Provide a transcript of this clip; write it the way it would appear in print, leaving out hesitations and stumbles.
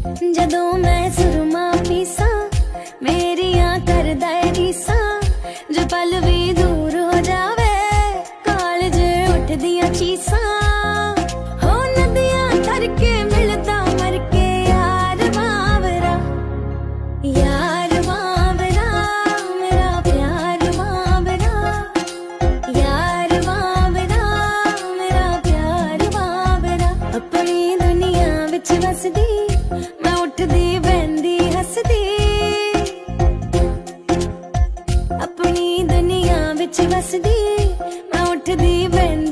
ਜਦੋਂ मैं सुरमा पीसा मेरियां करदा ए रीसा जो पल भी दूर हो जावे कालज उठदियां चीसां हो नदियां करके मिलदा मर के यार बावरा मेरा प्यार बावरा यार बावरा मेरा प्यार बावरा अपनी दुनिया विच वसदी मैं उठदी बहंदी हसदी अपनी दुनिया विच वसदी मैं उठदी बहंदी